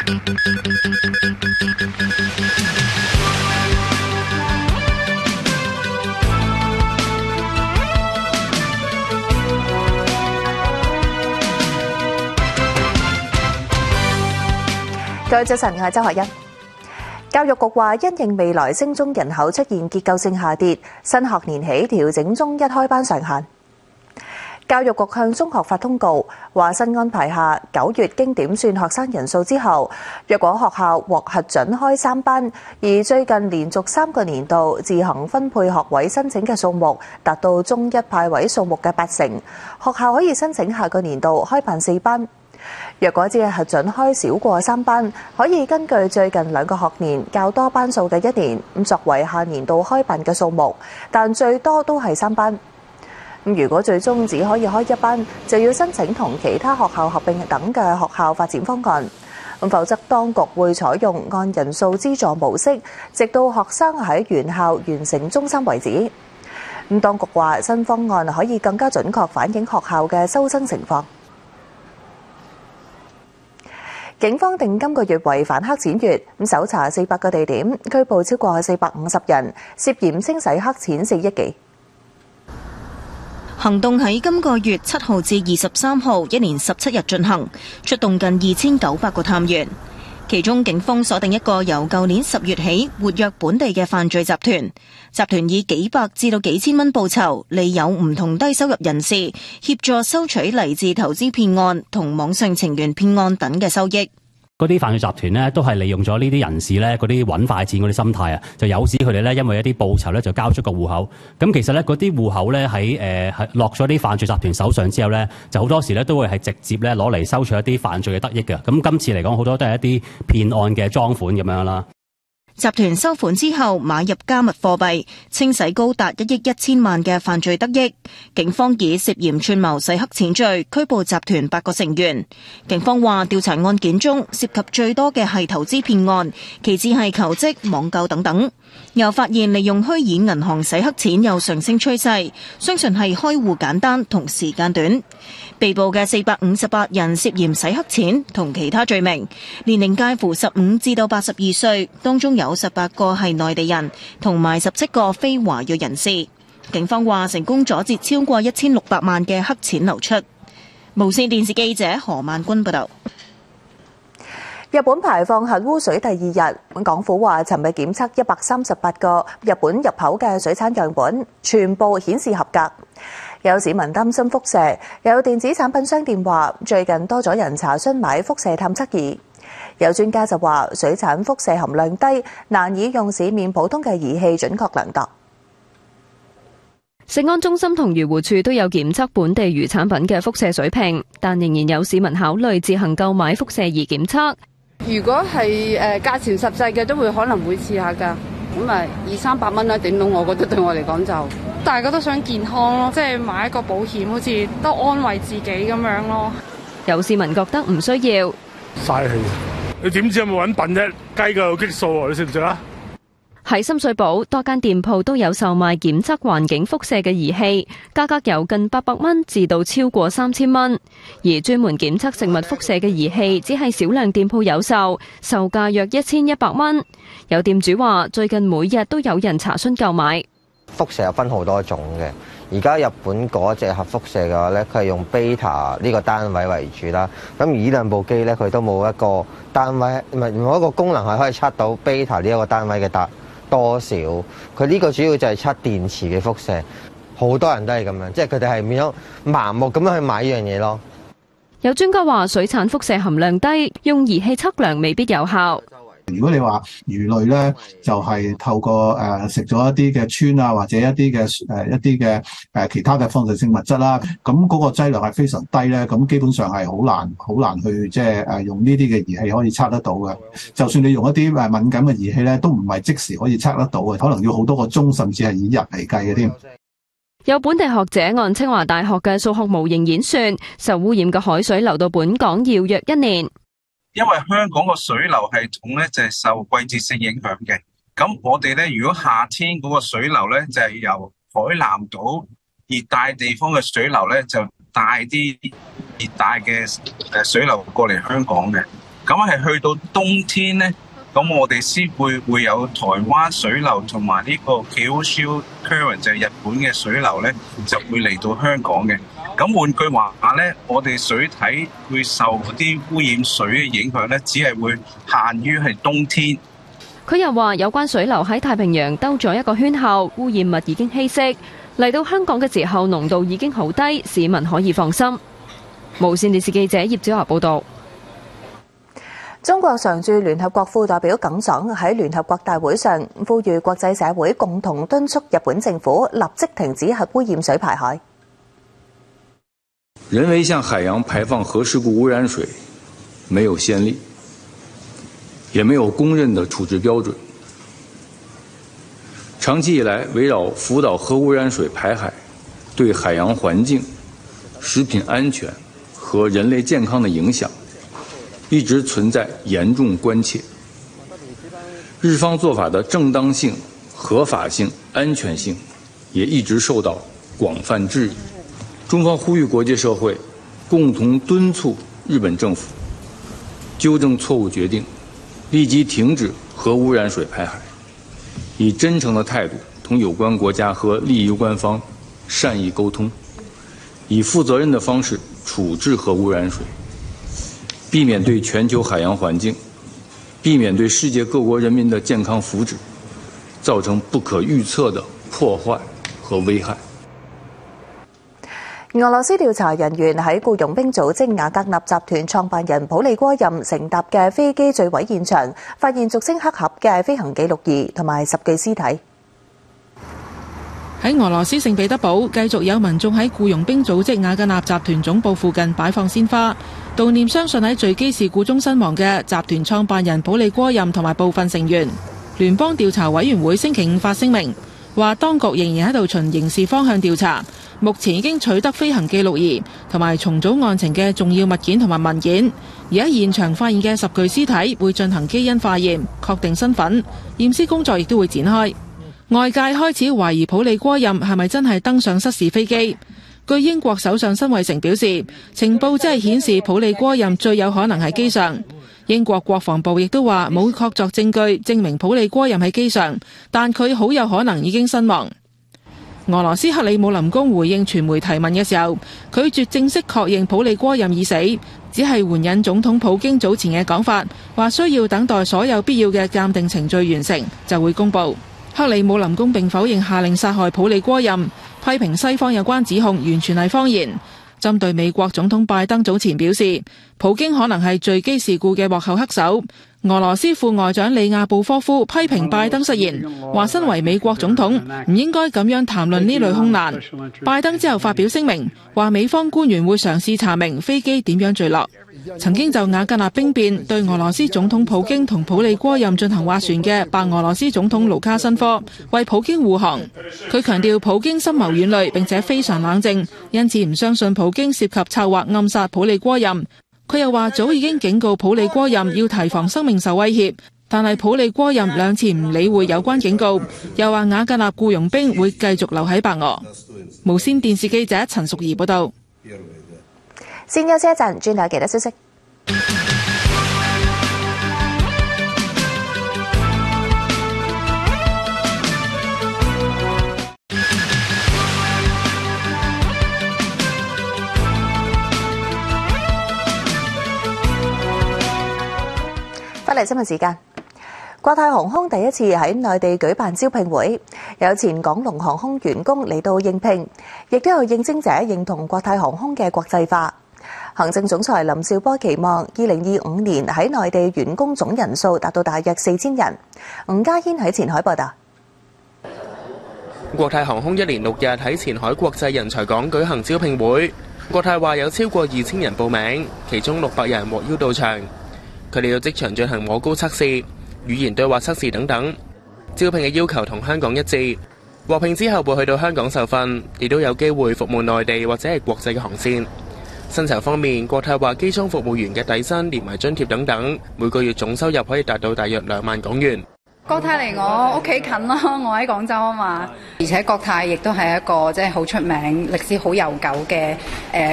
各位早晨，我係周學欣。教育局話，因應未來升中人口出現結構性下跌，新學年起調整中一開班上限。教育局向中學發通告，話新安排下9月經點算學生人數之後，若果學校獲核准開3班，而最近連續3個年度自行分配學位申請嘅數目達到中一派位數目嘅80%，學校可以申請下個年度開辦4班。若果只係核准開少過3班，可以根據最近2個學年較多班數嘅1年，咁作為下年度開辦嘅數目，但最多都係3班。如果最終只可以開1班，就要申請同其他學校合併等嘅學校發展方案。否則當局會採用按人數資助模式，直到學生喺原校完成中三為止。當局話新方案可以更加準確反映學校嘅收生情況。警方定今個月為反黑錢月，搜查400個地點，拘捕超過450人，涉嫌清洗黑錢4億幾。行動喺今個月7號至23號，一連17日進行，出動近2900個探員。其中警方鎖定一個由舊年10月起活躍本地嘅犯罪集團，集團以幾百至到幾千蚊報酬，利誘唔同低收入人士協助收取嚟自投資騙案同網上情緣騙案等嘅收益。嗰啲犯罪集團咧，都係利用咗呢啲人士咧，嗰啲揾快錢嗰啲心態啊，就誘使佢哋咧，因為一啲報酬咧，就交出個戶口。咁其實咧，嗰啲戶口咧喺落咗啲犯罪集團手上之後咧，就好多時咧都會係直接咧攞嚟收取一啲犯罪嘅得益嘅。咁今次嚟講，好多都係一啲騙案嘅贓款咁樣啦。集團收款之後買入加密貨幣，清洗高達1億1000萬嘅犯罪得益。警方以涉嫌串謀洗黑錢罪拘捕集團8個成員。警方話調查案件中涉及最多嘅係投資騙案，其次係求職、網購等等。又發現利用虛擬銀行洗黑錢有上升趨勢，相信係開戶簡單同時間短。被捕嘅458人涉嫌洗黑錢同其他罪名，年齡介乎15至到82歲，當中有18個係內地人，同埋17個非華裔人士。警方話成功阻截超過1600萬嘅黑錢流出。無線電視記者何萬君報道。日本排放核污水第2日，港府話尋日檢測138個日本入口嘅水產樣本，全部顯示合格。有市民擔心輻射，有電子產品商店話最近多咗人查詢買輻射探測儀。有專家就話水產輻射含量低，難以用市面普通嘅儀器準確量度。食安中心同漁護署都有檢測本地魚產品嘅輻射水平，但仍然有市民考慮自行購買輻射儀檢測。如果係價錢實際嘅，都會可能會試下㗎。咁咪200-300蚊啦，頂到我覺得對我嚟講就大家都想健康咯，即係買一個保險，好似都安慰自己咁樣咯。有市民覺得唔需要，嘥氣，你點知有冇揾笨啫？雞嘅有激素喎，你識唔識啊？喺深水埗多間店鋪都有售賣檢測環境輻射嘅儀器，價格由近800蚊至到超過3000蚊。而專門檢測食物輻射嘅儀器只係少量店鋪有售，售價約1100蚊。有店主話最近每日都有人查詢購買。輻射有分好多種嘅，而家日本嗰隻核輻射嘅話咧，佢係用 beta 呢個單位為主啦。咁而呢兩部機咧，佢都冇一個單位，冇一個功能係可以測到 beta 呢一個單位嘅多少。佢呢個主要就係測電池嘅輻射，好多人都係咁樣，即係佢哋係變咗盲目咁樣去買呢樣嘢咯。有專家話水產輻射含量低，用儀器測量未必有效。如果你話魚類咧，就係透過食咗一啲嘅氚啊，或者一啲嘅其他嘅放射性物質啦，咁嗰個劑量係非常低咧，咁基本上係好難去即係用呢啲嘅儀器可以測得到嘅。就算你用一啲敏感嘅儀器咧，都唔係即時可以測得到嘅，可能要好多個鐘，甚至係以日嚟計嘅添。有本地學者按清華大學嘅數學模型演算，受污染嘅海水流到本港要約1年。因為香港個水流系統咧就係受季節性影響嘅，咁我哋咧如果夏天嗰個水流咧就係由海南島熱帶地方嘅水流咧就帶啲熱帶嘅水流過嚟香港嘅，咁係去到冬天呢，咁我哋先會有台灣水流同埋呢個 Kyushu Current 就係日本嘅水流呢，就會嚟到香港嘅。咁換句話呢，我哋水體會受嗰啲污染水嘅影響呢，只係會限於係冬天。佢又話有關水流喺太平洋兜咗一個圈後，污染物已經稀釋，嚟到香港嘅時候濃度已經好低，市民可以放心。無線電視記者葉子華報道。中國常駐聯合國副代表耿爽喺聯合國大會上呼籲國際社會共同敦促日本政府立即停止核污染水排海。人為向海洋排放核事故污染水沒有先例，也沒有公認的處置標準。長期以來，圍繞福島核污染水排海對海洋環境、食品安全和人類健康的影響一直存在嚴重關切，日方做法的正當性、合法性、安全性也一直受到廣泛質疑。中方呼籲國際社會共同敦促日本政府糾正錯誤決定，立即停止核污染水排海，以真誠的態度同有關國家和利益官方善意溝通，以負責任的方式處置核污染水，避免對全球海洋環境、避免對世界各國人民的健康福祉造成不可預測的破壞和危害。俄羅斯調查人員喺僱傭兵組織瓦格納集團創辦人普利戈任乘搭嘅飛機墜毀現場，發現俗稱黑盒嘅飛行記錄儀同埋10具屍體。喺俄羅斯聖彼得堡，繼續有民眾喺僱傭兵組織瓦格納集團總部附近擺放鮮花，悼念相信喺墜機事故中身亡嘅集團創辦人普利戈任同埋部分成員。聯邦調查委員會星期五發聲明，話當局仍然喺度循刑事方向調查，目前已經取得飛行記錄儀同埋重組案情嘅重要物件同埋文件，而喺現場發現嘅10具屍體會進行基因化驗，確定身份，驗屍工作亦都會展開。外界開始懷疑普利戈任係咪真係登上失事飛機。據英國首相辛偉誠表示，情報只係顯示普利戈任最有可能喺機上。英國國防部亦都話冇確鑿證據證明普利戈任喺機上，但佢好有可能已經身亡。俄羅斯克里姆林宮回應傳媒提問嘅時候，拒絕正式確認普利戈任已死，只係援引總統普京早前嘅講法，話需要等待所有必要嘅鑑定程序完成就會公佈。克里姆林宮並否認下令殺害普利戈任，批評西方有關指控完全係謊言。針對美國總統拜登早前表示，普京可能係墜機事故嘅幕後黑手，俄羅斯副外長里亞布科夫批評拜登失言，話身為美國總統唔應該咁樣談論呢類空難。拜登之後發表聲明，話美方官員會嘗試查明飛機點樣墜落。曾經就瓦格納兵變對俄羅斯總統普京同普利戈任進行斡旋嘅白俄羅斯總統盧卡申科為普京護航。佢強調普京深謀遠慮並且非常冷靜，因此唔相信普京涉及策劃暗殺普利戈任。佢又話早已經警告普利戈任要提防生命受威脅，但係普利戈任2次唔理會有關警告，又話瓦格納僱傭兵會繼續留喺白俄。無線電視記者陳淑儀報道。先休息一陣，轉頭其他消息。翻嚟新聞時間，國泰航空第一次喺內地舉辦招聘會，有前港龍航空員工嚟到應聘，亦都有應徵者認同國泰航空嘅國際化。行政總裁林紹波期望2025年喺內地員工總人數達到大約4000人。吳家軒喺前海報道。國泰航空1連6日喺前海國際人才港舉行招聘會，國泰話有超過2000人報名，其中600人獲邀到場。佢哋要即場進行摸高測試、語言對話測試等等。招聘嘅要求同香港一致，獲聘之後會去到香港受訓，亦都有機會服務內地或者係國際嘅航線。薪酬方面，國泰話機艙服務員嘅底薪連埋津貼等等，每個月總收入可以達到大約2萬港元。國泰離我屋企近咯，我喺廣州啊嘛。而且國泰亦都係一個即係好出名、歷史好悠久嘅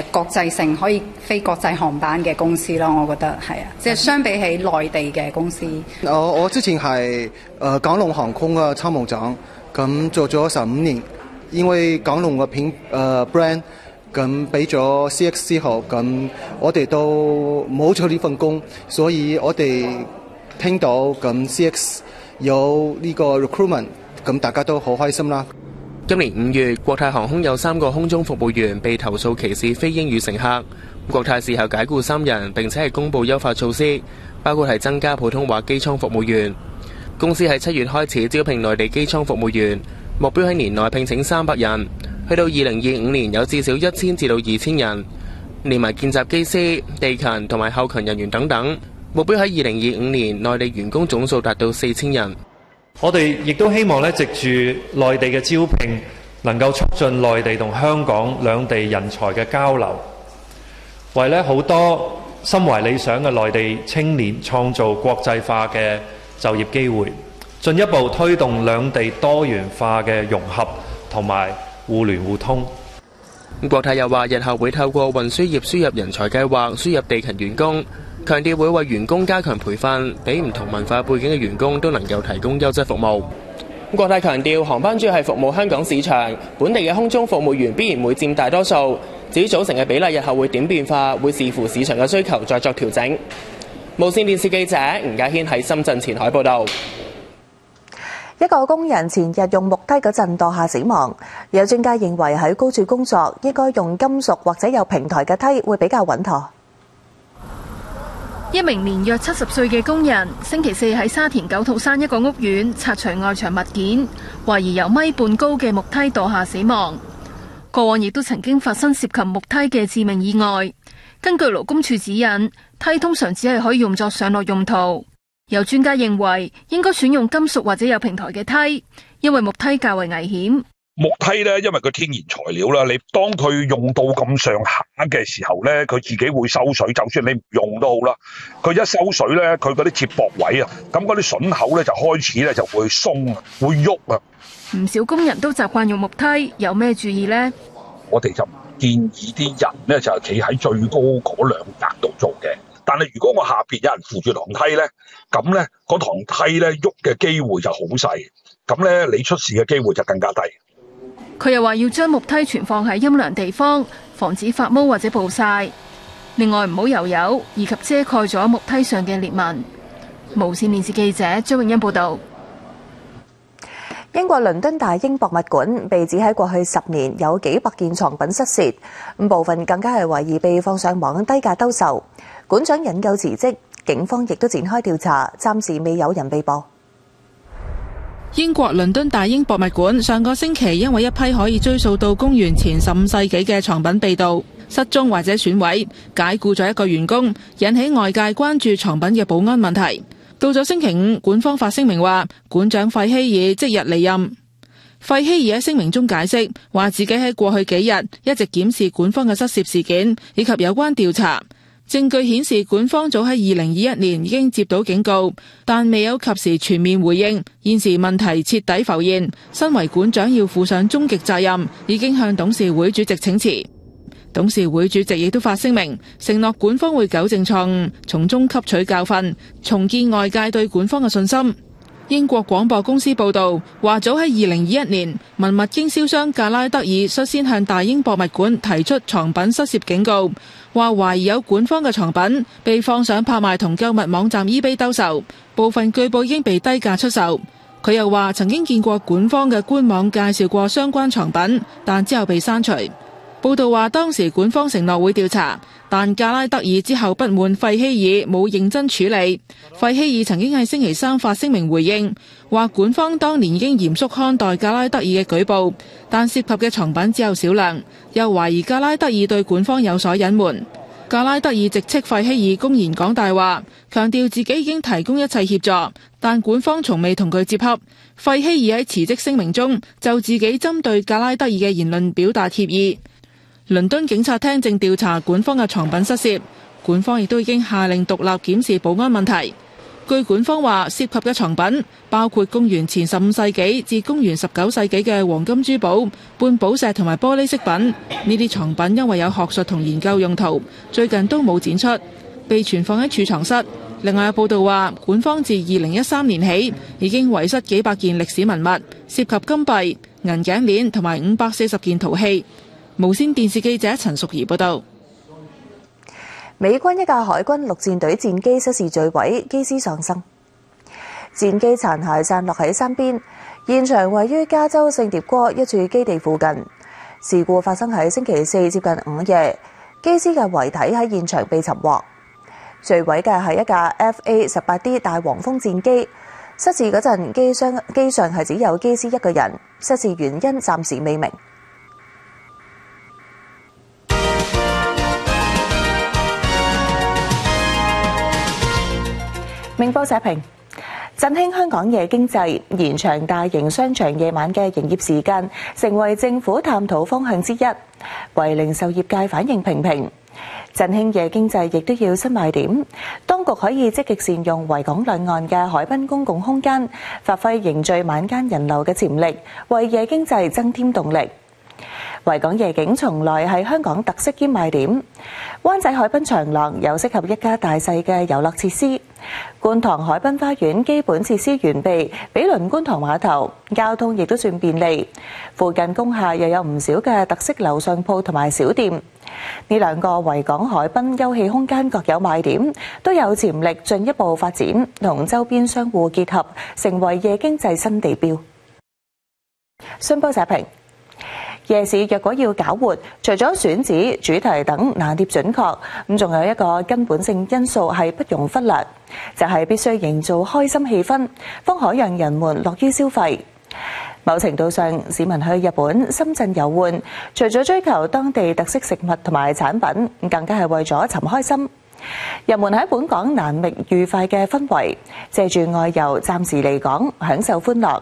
國際性可以飛國際航班嘅公司咯。我覺得係啊，即係相比起內地嘅公司。我之前係港龍航空嘅參謀長，咁做咗15年。因為港龍嘅brand 咁俾咗 CX 之後，咁我哋都冇咗呢份工，所以我哋聽到咁 CX 有呢個 recruitment， 咁大家都好開心啦。今年5月，國泰航空有3個空中服務員被投訴歧視非英語乘客，國泰事後解僱3人，並且係公佈優化措施，包括係增加普通話機艙服務員。公司喺7月開始招聘內地機艙服務員。目標喺年內聘請300人，去到2025年有至少1000至到2000人，連埋見習機師、地勤同埋後勤人員等等。目標喺2025年內地員工總數達到4000人。我哋亦都希望咧，藉住內地嘅招聘，能夠促進內地同香港兩地人才嘅交流，為咧好多心懷理想嘅內地青年創造國際化嘅就業機會。進一步推動兩地多元化嘅融合同埋互聯互通。國泰又話，日後會透過運輸業輸入人才計劃輸入地勤員工，強調會為員工加強培訓，俾唔同文化背景嘅員工都能夠提供優質服務。國泰強調，航班主要係服務香港市場，本地嘅空中服務員必然會佔大多數。至於組成嘅比例，日後會點變化，會視乎市場嘅需求再作調整。無線電視記者吳家軒喺深圳前海報導。一個工人前日用木梯嗰陣墮下死亡，有專家認為喺高處工作應該用金屬或者有平台嘅梯會比較穩妥。一名年約70歲嘅工人，星期四喺沙田九肚山一個屋苑拆除外牆物件，懷疑由1.5米高嘅木梯墮下死亡。過往亦都曾經發生涉及木梯嘅致命意外。根據勞工處指引，梯通常只係可以用作上落用途。有專家認為應該選用金屬或者有平台嘅梯，因為木梯較為危險。木梯咧，因為佢天然材料啦，你當佢用到咁上下嘅時候咧，佢自己會收水，就算你唔用都好啦。佢一收水咧，佢嗰啲接駁位啊，咁嗰啲榫口咧就開始咧就會鬆，會喐啊。唔少工人都習慣用木梯，有咩注意呢？我哋就唔建議啲人咧就係企喺最高嗰2格度做嘅。但係如果我下邊有人扶住堂梯咧，咁咧嗰堂梯咧喐嘅機會就好細，咁咧你出事嘅機會就更加低。佢又話要將木梯存放喺陰涼地方，防止發毛或者暴曬。另外唔好油油，以及遮蓋咗木梯上嘅裂紋。無線電視記者張永欣報導。英國倫敦大英博物館被指喺過去10年有幾百件藏品失竊，部分更加係懷疑被放上網低價兜售。館長引咎辭職，警方亦都展開調查，暫時未有人被捕。英國倫敦大英博物館上個星期因為一批可以追溯到公元前15世紀嘅藏品被盜、失蹤或者損毀，解僱咗一個員工，引起外界關注藏品嘅保安問題。到咗星期5，館方發聲明話，館長費希爾即日離任。費希爾喺聲明中解釋，話自己喺過去幾日一直檢視館方嘅失竊事件以及有關調查。證據顯示，館方早喺2021年已經接到警告，但未有及時全面回應。現時問題徹底浮現，身為館長要負上終極責任，已經向董事會主席請辭。董事會主席亦都發聲明，承諾館方會糾正錯誤，從中吸取教訓，重建外界對館方嘅信心。英國廣播公司報導話，早喺2021年，文物經銷商格拉德爾率先向大英博物館提出藏品失竊警告，話懷疑有館方嘅藏品被放上拍賣同購物網站 eBay 兜售，部分據報已經被低價出售。佢又話曾經見過館方嘅官網介紹過相關藏品，但之後被刪除。報道話當時館方承諾會調查，但格拉德爾之後不滿費希爾冇認真處理。費希爾曾經喺星期3發聲明回應，話館方當年已經嚴肅看待格拉德爾嘅舉報，但涉及嘅藏品只有少量，又懷疑格拉德爾對館方有所隱瞞。格拉德爾直斥費希爾公然講大話，強調自己已經提供一切協助，但館方從未同佢接洽。費希爾喺辭職聲明中就自己針對格拉德爾嘅言論表達歉意。倫敦警察廳正調查館方嘅藏品失竊，館方亦都已經下令獨立檢視保安問題。據管方話，涉及嘅藏品包括公元前15世紀至公元19世紀嘅黃金珠寶、半寶石同埋玻璃飾品。呢啲藏品因為有學術同研究用途，最近都冇展出，被存放喺儲藏室。另外有報道話，管方自2013年起已經遺失幾百件歷史文物，涉及金幣、銀頸鏈同埋540件陶器。無線電視記者陳淑儀報道。美軍一架海軍陸戰隊戰機失事墜毀，機師喪生。戰機殘骸散落喺山邊，現場位於加州聖迭戈一處基地附近。事故發生喺星期四接近午夜，機師嘅遺體喺現場被尋獲。墜毀嘅係一架 FA-18D 大黃蜂戰機，失事嗰陣機上係只有機師一個人，失事原因暫時未明。明報社評：振興香港夜經濟，延長大型商場夜晚嘅營業時間，成為政府探討方向之一。為零售業界反應平平。振興夜經濟亦都要新賣點，當局可以積極善用維港兩岸嘅海濱公共空間，發揮凝聚晚間人流嘅潛力，為夜經濟增添動力。維港夜景從來係香港特色兼賣點，灣仔海濱長廊有適合一家大細嘅遊樂設施，觀塘海濱花園基本設施完備，毗鄰觀塘碼頭，交通亦都算便利。附近工廈又有唔少嘅特色樓上鋪同埋小店。呢兩個維港海濱休憩空間各有賣點，都有潛力進一步發展，同周邊商戶結合，成為夜經濟新地標。信報社評：夜市若果要搞活，除咗選址、主題等拿捏準確，咁仲有一個根本性因素係不容忽略，就係必須營造開心氣氛，方可讓人們樂於消費。某程度上，市民去日本、深圳遊玩，除咗追求當地特色食物同埋產品，更加係為咗尋開心。人們喺本港難覓愉快嘅氛圍，借住外遊暫時離港，享受歡樂。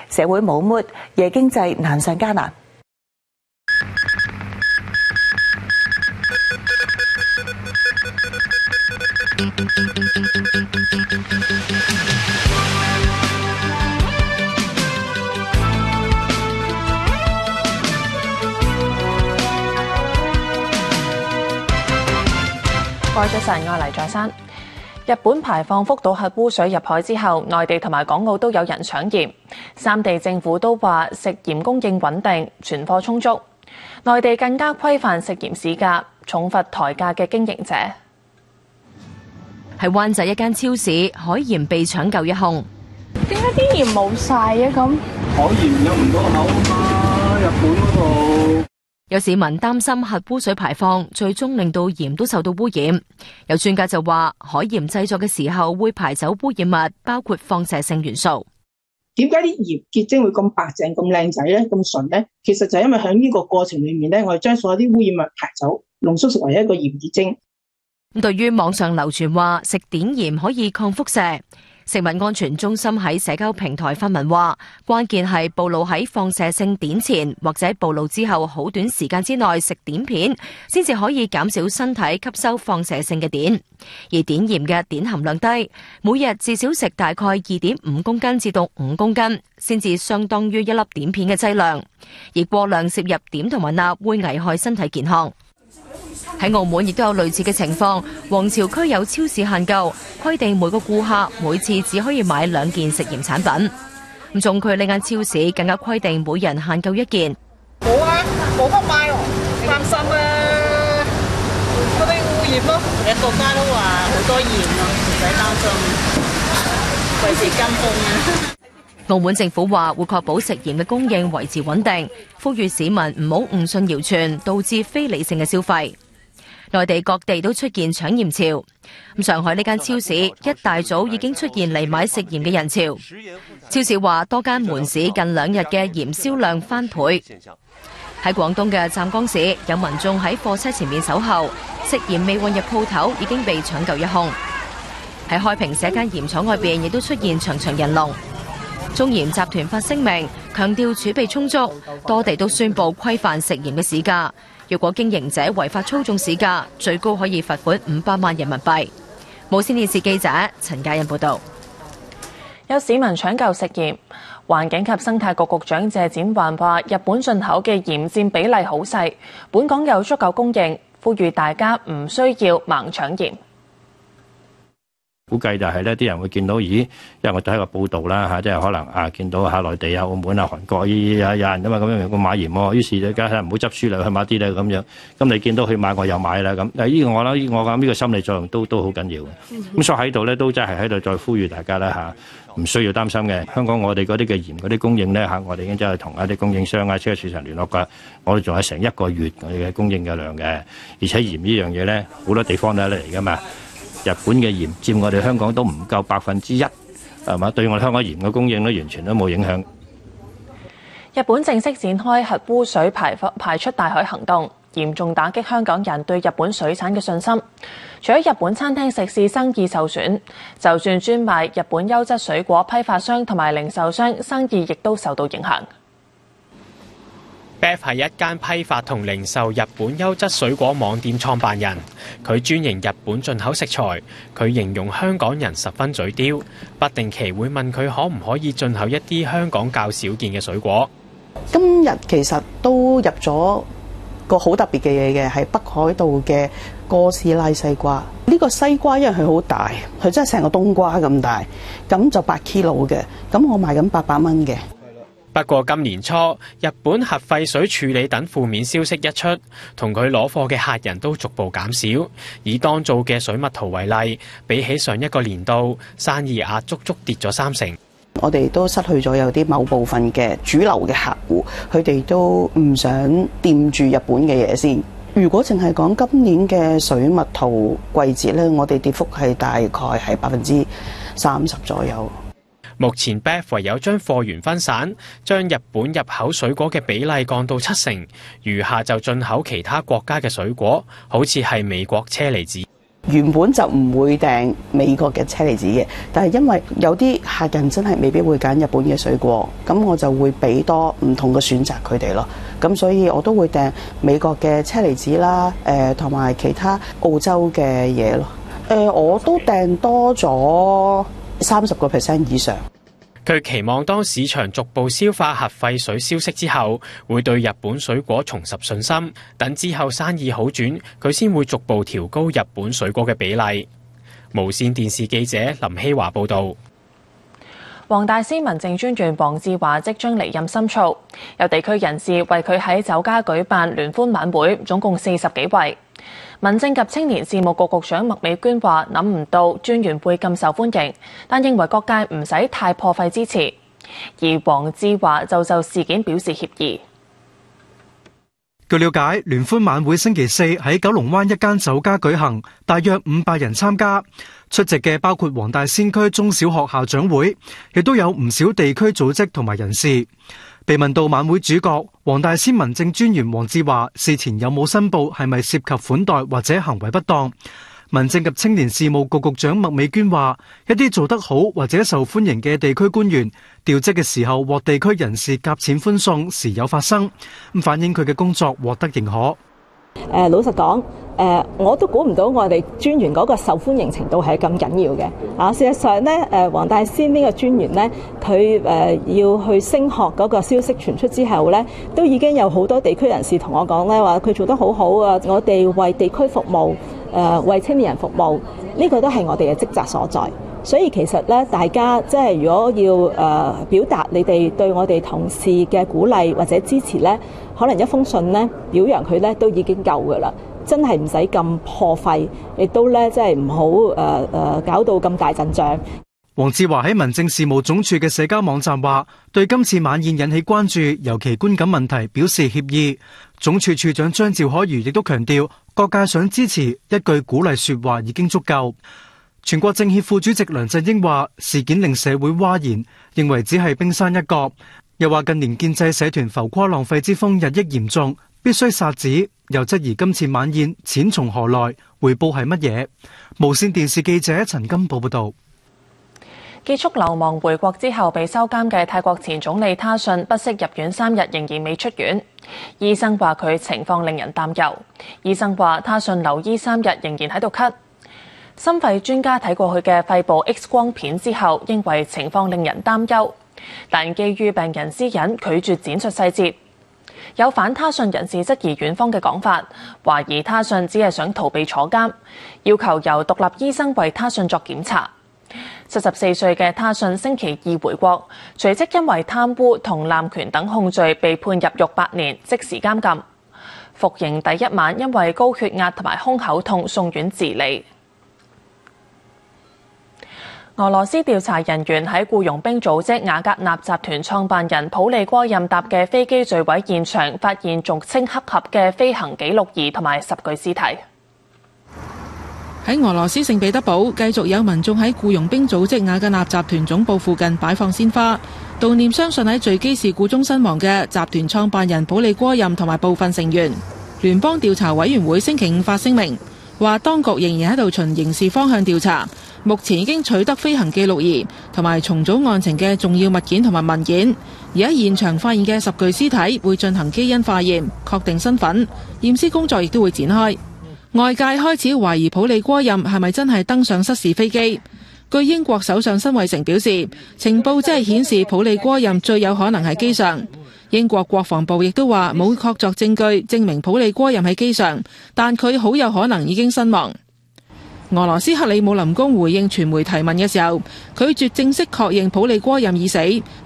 社會冇 mood，夜經濟難上加難。各位早晨，我係黎在珊。日本排放福島核污水入海之後，內地同埋港澳都有人搶鹽，三地政府都話食鹽供應穩定，存貨充足。內地更加規範食鹽市價，重罰抬價嘅經營者。喺灣仔一間超市，海鹽被搶購一空。點解啲鹽冇晒嘅咁？海鹽入唔到口啊嘛，日本嗰度。有市民擔心核污水排放最終令到鹽都受到污染。有專家就話，海鹽製作嘅時候會排走污染物，包括放射性元素。點解啲鹽結晶會咁白淨、咁靚仔咧、咁純咧？其實就係因為喺呢個過程裏面咧，我哋將所有啲污染物排走，濃縮成為一個鹽結晶。咁對於網上流傳話食碘鹽可以抗輻射，食物安全中心喺社交平台發文話，關鍵係暴露喺放射性碘前或者暴露之後好短時間之內食碘片，先至可以減少身體吸收放射性嘅碘。而碘鹽嘅碘含量低，每日至少食大概2.5公斤至到5公斤，先至相當於一粒碘片嘅劑量。而過量攝入碘同埋鈉會危害身體健康。喺澳門亦都有類似嘅情況，皇朝區有超市限購，規定每個顧客每次只可以買2件食鹽產品。咁中區呢間超市更加規定每人限購1件。冇啊，冇得買喎，擔心啊，嗰啲污染咯。國家都話好多鹽啊，唔使擔心，維持金風啊。澳門政府話會確保食鹽嘅供應維持穩定，呼籲市民唔好誤信謠傳，導致非理性嘅消費。內地各地都出現搶鹽潮，上海呢間超市一大早已經出現嚟買食鹽嘅人潮。超市話多間門市近2日嘅鹽銷量翻倍。喺廣東嘅湛江市，有民眾喺貨車前面守候，食鹽未運入鋪頭已經被搶購一空。喺開平社間鹽廠外邊亦都出現長長人龍。中鹽集團發聲明，強調儲備充足，多地都宣布規範食鹽嘅市價。若果經營者違法操縱市價，最高可以罰款500萬人民幣。無線電視記者陳嘉欣報道。有市民搶購食鹽，環境及生態局局長謝展寰話：日本進口嘅鹽佔比例好細，本港有足夠供應，呼籲大家唔需要盲搶鹽。估計就係呢啲人會見到，咦？因為我睇個報道啦嚇，即係可能見到下內地啊、澳門啊、韓國有人㗎嘛，咁樣會買鹽喎，於是就梗係唔好執輸嚟去買啲咧咁樣。咁你見到佢買，我又買啦咁。呢個我諗呢個心理作用都好緊要嘅。咁所以喺度咧都真係喺度再呼籲大家啦嚇，唔需要擔心嘅。香港我哋嗰啲嘅鹽嗰啲供應咧嚇，我哋已經真係同一啲供應商啊、超級市場聯絡㗎。我哋仲有成1個月我哋嘅供應嘅量嘅，而且鹽呢樣嘢咧好多地方都有嚟㗎嘛。日本嘅鹽佔我哋香港都唔夠1%，係嘛？對我哋香港鹽嘅供應咧，完全都冇影響。日本正式展開核污水排出大海行動，嚴重打擊香港人對日本水產嘅信心。除咗日本餐廳食肆生意受損，就算專賣日本優質水果批發商同埋零售商生意亦都受到影響。Beth 係一間批發同零售日本優質水果網店創辦人，佢專營日本進口食材。佢形容香港人十分嘴刁，不定期會問佢可唔可以進口一啲香港較少見嘅水果。今日其實都入咗個好特別嘅嘢嘅，係北海道嘅哥斯拉西瓜。呢個西瓜因為佢好大，佢真係成個冬瓜咁大，咁就8 kilo 嘅，咁我賣緊800蚊嘅。不過今年初，日本核廢水處理等負面消息一出，同佢攞貨嘅客人都逐步減少。以當造嘅水蜜桃為例，比起上一個年度，生意額足足跌咗30%。我哋都失去咗有啲某部分嘅主流嘅客戶，佢哋都唔想掂住日本嘅嘢先。如果淨係講今年嘅水蜜桃季節咧，我哋跌幅係大概係30%左右。目前 Beth 唯有將貨源分散，將日本入口水果嘅比例降到70%，餘下就進口其他國家嘅水果，好似係美國車厘子。原本就唔會訂美國嘅車厘子嘅，但係因為有啲客人真係未必會揀日本嘅水果，咁我就會俾多唔同嘅選擇佢哋咯。咁所以我都會訂美國嘅車厘子啦，同埋其他澳洲嘅嘢咯。我都訂多咗30% 以上。佢期望當市場逐步消化核廢水消息之後，會對日本水果重拾信心。等之後生意好轉，佢先會逐步調高日本水果嘅比例。無線電視記者林希華報導。黃大仙民政專員黃志華即將離任深造，有地區人士為佢喺酒家舉辦聯歡晚會，總共40幾位。民政及青年事務局局長麥美娟話：諗唔到專員會咁受歡迎，但認為各界唔使太破費支持。而黃志華就事件表示歉意。據了解，聯歡晚會星期4喺九龍灣一間酒家舉行，大約500人參加。出席嘅包括黃大仙區中小學校長會，亦都有唔少地區組織同埋人士。被問到晚會主角黃大仙民政專員黃志華事前有冇申報係咪涉及款待或者行為不當，民政及青年事務局局長麥美娟話：一啲做得好或者受歡迎嘅地區官員調職嘅時候獲地區人士夾錢歡送時有發生，咁反映佢嘅工作獲得認可。老實講，我都估唔到我哋專員嗰個受歡迎程度係咁緊要嘅。事實上咧，黃大仙呢個專員咧，佢要去升學嗰個消息傳出之後咧，都已經有好多地區人士同我講咧，話佢做得好好啊！我哋為地區服務，為青年人服務，呢個都係我哋嘅職責所在。所以其實咧，大家即係如果要表達你哋對我哋同事嘅鼓勵或者支持咧，可能一封信咧表揚佢咧都已經夠㗎啦，真係唔使咁破費，亦都咧即係唔好搞到咁大陣仗。黃志華喺民政事務總署嘅社交網站話，對今次晚宴引起關注，尤其觀感問題表示歉意。總署署長張趙可如亦都強調，各界想支持一句鼓勵說話已經足夠。全國政協副主席梁振英話，事件令社會譁然，認為只係冰山一角。又話近年建制社團浮誇浪費之風日益嚴重，必須煞止。又質疑今次晚宴錢從何來，回報係乜嘢？無線電視記者陳金寶報道。結束流亡回國之後被收監嘅泰國前總理他信不適入院3日，仍然未出院。醫生話佢情況令人擔憂。醫生話他信留醫3日，仍然喺度咳。心肺專家睇過佢嘅肺部 X 光片之後，認為情況令人擔憂，但基於病人私隱，拒絕展述細節。有反他信人士質疑院方嘅講法，懷疑他信只係想逃避坐監，要求由獨立醫生為他信作檢查。74歲嘅他信星期二回國，隨即因為貪污同濫權等控罪被判入獄8年，即時監禁。服刑第一晚因為高血壓同埋胸口痛送院治理。俄羅斯調查人員喺僱傭兵組織瓦格納集團創辦人普利戈任搭嘅飛機墜毀現場，發現俗稱黑盒嘅飛行記錄儀同埋10具屍體。喺俄羅斯聖彼得堡，繼續有民眾喺僱傭兵組織瓦格納集團總部附近擺放鮮花，悼念相信喺墜機事故中身亡嘅集團創辦人普利戈任同埋部分成員。聯邦調查委員會星期五發聲明，話當局仍然喺度循刑事方向調查，目前已經取得飛行記錄儀同埋重組案情嘅重要物件同埋文件，而喺現場發現嘅10具屍體會進行基因化驗，確定身份，驗屍工作亦都會展開。外界開始懷疑普利戈任係咪真係登上失事飛機。據英國首相辛偉誠表示，情報只係顯示普利戈任最有可能喺機上。英國國防部亦都話冇確鑿證據證明普利戈任喺機上，但佢好有可能已經身亡。俄羅斯克里姆林宮回應傳媒提問嘅時候，拒絕正式確認普利戈任已死，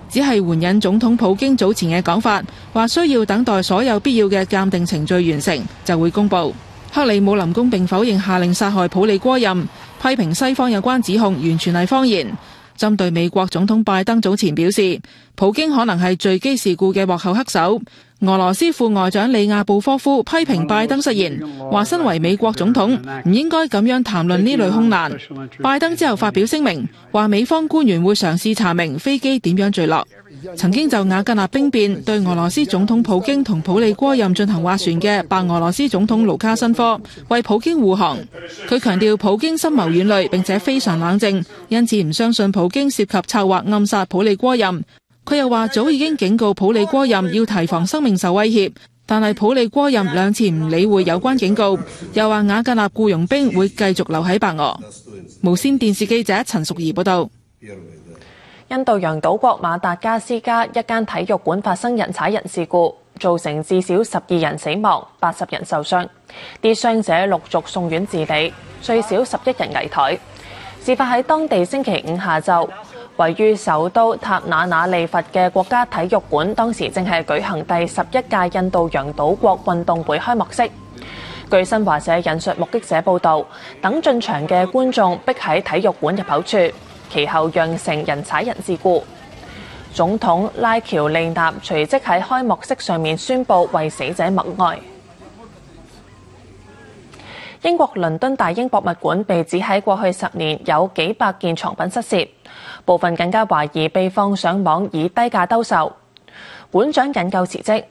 只係援引總統普京早前嘅講法，話需要等待所有必要嘅鑑定程序完成就會公佈。克里姆林宮並否認下令殺害普利戈任，批評西方有關指控完全係謊言。針對美國總統拜登早前表示，普京可能係墜機事故嘅幕後黑手，俄羅斯副外長里亞布科夫批評拜登失言，話身為美國總統唔應該咁樣談論呢類空難。拜登之後發表聲明，話美方官員會嘗試查明飛機點樣墜落。曾經就瓦格納兵變對俄羅斯總統普京同普利戈任進行斡旋嘅白俄羅斯總統盧卡申科為普京護航。佢強調普京深謀遠慮並且非常冷靜，因此唔相信普京涉及策劃暗殺普利戈任。佢又話早已經警告普利戈任要提防生命受威脅，但係普利戈任兩次唔理會有關警告，又話瓦格納僱傭兵會繼續留喺白俄。無線電視記者陳淑儀報道。印度洋島國馬達加斯加一間體育館發生人踩人事故，造成至少12人死亡、80人受傷，啲傷者陸續送院治理，最少11人危殆。事發喺當地星期5下晝，位於首都塔那那利佛嘅國家體育館當時正係舉行第11屆印度洋島國運動會開幕式。據新華社引述目擊者報導，等進場嘅觀眾逼喺體育館入口處，其後釀成人踩人事故。總統拉喬利納隨即喺開幕式上面宣布為死者默哀。英國倫敦大英博物館被指喺過去10年有幾百件藏品失竊，部分更加懷疑被放上網以低價兜售。館長引咎辭職，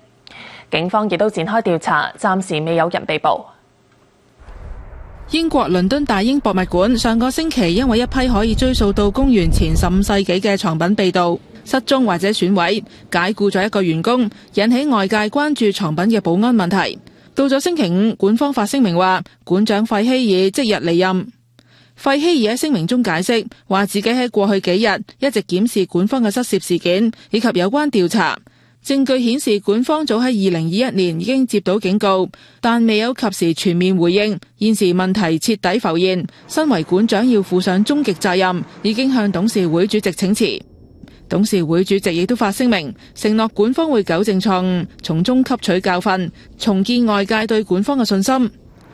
警方亦都展開調查，暫時未有人被捕。英國倫敦大英博物館上個星期因為一批可以追溯到公元前15世紀嘅藏品被盜、失蹤或者損毀，解僱咗一個員工，引起外界關注藏品嘅保安問題。到咗星期5，館方發聲明話，館長費希爾即日離任。費希爾喺聲明中解釋，話自己喺過去幾日一直檢視館方嘅失竊事件以及有關調查。證據顯示館方早喺2021年已經接到警告，但未有及時全面回應。現時問題徹底浮現，身為館長要負上終極責任，已經向董事會主席請辭。董事會主席亦都發聲明，承諾館方會糾正錯誤，從中吸取教訓，重建外界對館方嘅信心。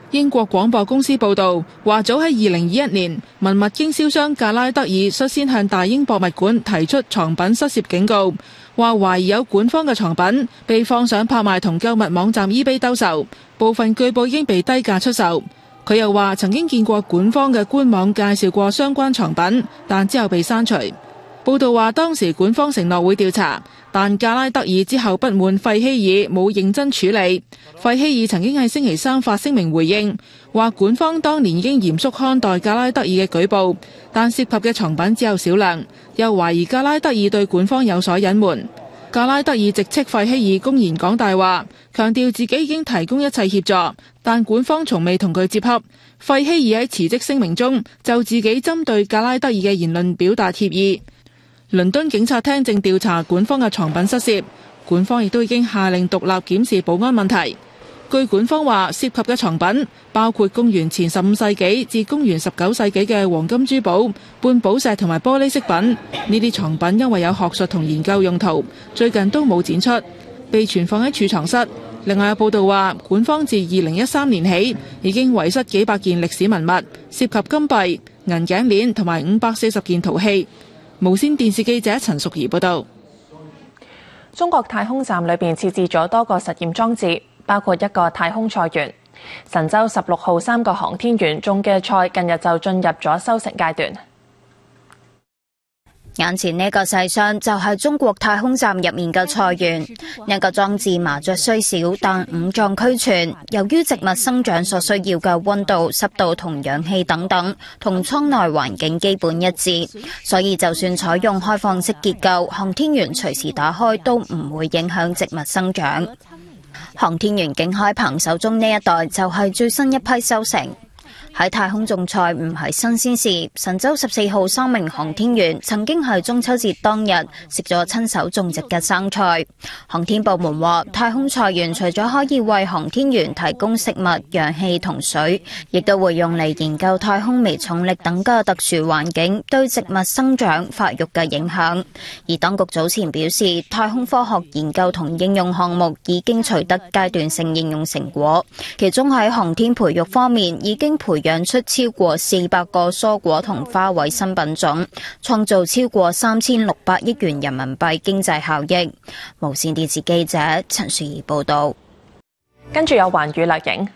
英國廣播公司報道話，早喺2021年，文物經銷商格拉德爾率先向大英博物館提出藏品失竊警告，話懷疑有館方嘅藏品被放上拍賣同購物網站 eBay 兜售，部分據報已經被低價出售。佢又話曾經見過館方嘅官網介紹過相關藏品，但之後被刪除。報道話當時館方承諾會調查，但格拉德爾之後不滿費希爾冇認真處理。費希爾曾經喺星期3發聲明回應，話館方當年已經嚴肅看待格拉德爾嘅舉報，但涉及嘅藏品只有少量，又懷疑格拉德爾對館方有所隱瞞。格拉德爾直斥費希爾公然講大話，強調自己已經提供一切協助，但管方從未同佢接洽。費希爾喺辭職聲明中就自己針對格拉德爾嘅言論表達歉意。倫敦警察廳正調查管方嘅藏品失竊，管方亦都已經下令獨立檢視保安問題。據管方話，涉及嘅藏品包括公元前15世紀至公元19世紀嘅黃金珠寶、半寶石同埋玻璃飾品。呢啲藏品因為有學術同研究用途，最近都冇展出，被存放喺儲藏室。另外有報道話，管方自2013年起已經遺失幾百件歷史文物，涉及金幣、銀頸鏈同埋540件陶器。無線電視記者陳淑儀報道。中國太空站裏邊設置咗多個實驗裝置，包括一個太空菜園。神舟16號3個航天員種嘅菜近日就進入咗收成階段。眼前呢個細箱就係中國太空站入面嘅菜園。呢個裝置麻雀雖小，但五臟俱全。由於植物生長所需要嘅溫度、濕度同氧氣等等，同艙內環境基本一致，所以就算採用開放式結構，航天員隨時打開都唔會影響植物生長。航天員景海鵬手中呢一袋就係最新一批收成。喺太空種菜唔係新鮮事，神舟14號3名航天員曾經喺中秋節當日食咗親手種植嘅生菜。航天部門話，太空菜園除咗可以為航天員提供食物、氧氣同水，亦都會用嚟研究太空微重力等嘅特殊環境對植物生長發育嘅影響。而當局早前表示，太空科學研究同應用項目已經取得階段性應用成果，其中喺航天培育方面已經培養出超過400個蔬果同花卉新品種，創造超過3600億元人民幣經濟效益。無線電視記者陳樹儀報道。跟住有環宇麗影。